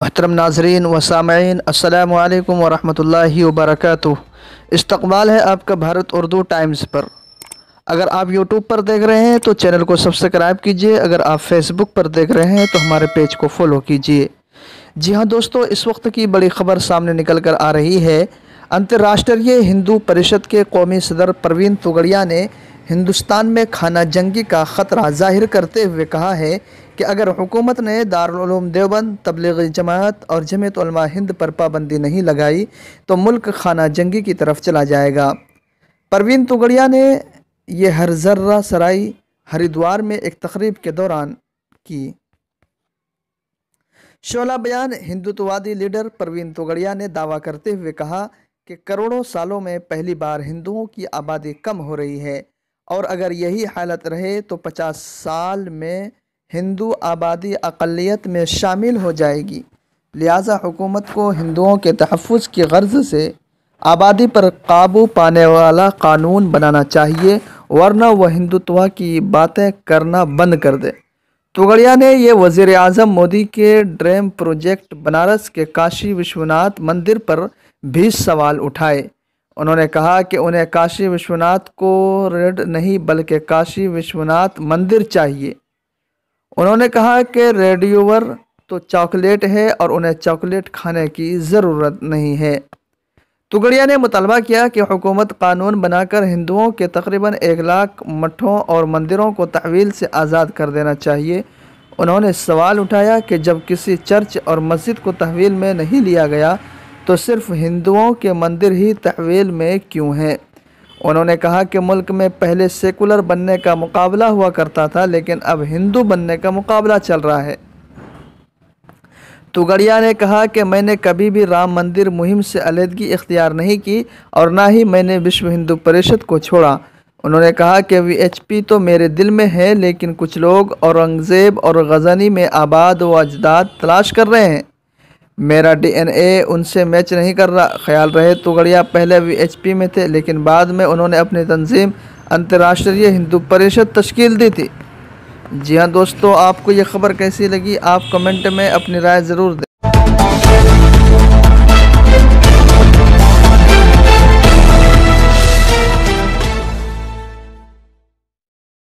मोहतरम नाज़रीन व सामईन, अस्सलामु अलैकुम व रहमतुल्लाहि व बरकातुहू। इस्तक़बाल है आपका भारत उर्दू टाइम्स पर। अगर आप यूट्यूब पर देख रहे हैं तो चैनल को सब्सक्राइब कीजिए। अगर आप फेसबुक पर देख रहे हैं तो हमारे पेज को फॉलो कीजिए। जी हाँ दोस्तों, इस वक्त की बड़ी ख़बर सामने निकल कर आ रही है। अंतर्राष्ट्रीय हिंदू परिषद के कौमी सदर परवीन तोगड़िया ने हिंदुस्तान में खाना जंगी का ख़तरा ज़ाहिर करते हुए कहा है कि अगर हुकूमत ने दारुल उलूम देवबंद, तबलीगी जमात और जमीयत उलमा हिंद पर पाबंदी नहीं लगाई तो मुल्क खाना जंगी की तरफ चला जाएगा। परवीन तोगड़िया ने यह हरजर्रा सराई हरिद्वार में एक तकरीब के दौरान की। शोला बयान हिंदुत्ववादी लीडर परवीन तोगड़िया ने दावा करते हुए कहा कि करोड़ों सालों में पहली बार हिंदुओं की आबादी कम हो रही है और अगर यही हालत रहे तो 50 साल में हिंदू आबादी अक़लियत में शामिल हो जाएगी। लिहाजा हुकूमत को हिंदुओं के तहफ़्फ़ुज़ की गर्ज से आबादी पर काबू पाने वाला कानून बनाना चाहिए, वरना वह हिंदुत्व की बातें करना बंद कर दे। तोगड़िया ने ये वज़ीर आज़म मोदी के ड्रीम प्रोजेक्ट बनारस के काशी विश्वनाथ मंदिर पर भी सवाल उठाए। उन्होंने कहा कि उन्हें काशी विश्वनाथ को रेड नहीं बल्कि काशी विश्वनाथ मंदिर चाहिए। उन्होंने कहा कि रेडियोवर तो चॉकलेट है और उन्हें चॉकलेट खाने की ज़रूरत नहीं है। तोगड़िया ने मुतालबा किया कि हुकूमत कानून बनाकर हिंदुओं के तकरीबन 1 लाख मठों और मंदिरों को तहवील से आज़ाद कर देना चाहिए। उन्होंने सवाल उठाया कि जब किसी चर्च और मस्जिद को तहवील में नहीं लिया गया तो सिर्फ हिंदुओं के मंदिर ही तहवील में क्यों हैं। उन्होंने कहा कि मुल्क में पहले सेकुलर बनने का मुकाबला हुआ करता था, लेकिन अब हिंदू बनने का मुकाबला चल रहा है। तोगड़िया ने कहा कि मैंने कभी भी राम मंदिर मुहिम से अलहदगी इख्तियार नहीं की और ना ही मैंने विश्व हिंदू परिषद को छोड़ा। उन्होंने कहा कि VHP तो मेरे दिल में है, लेकिन कुछ लोग औरंगज़ेब और गज़नी में आबाद व अजदाद तलाश कर रहे हैं। मेरा DNA उनसे मैच नहीं कर रहा। ख्याल रहे तोगड़िया पहले VHP में थे, लेकिन बाद में उन्होंने अपनी तंजीम अंतर्राष्ट्रीय हिंदू परिषद तश्कील दी थी। जी हाँ दोस्तों, आपको ये ख़बर कैसी लगी आप कमेंट में अपनी राय ज़रूर दें।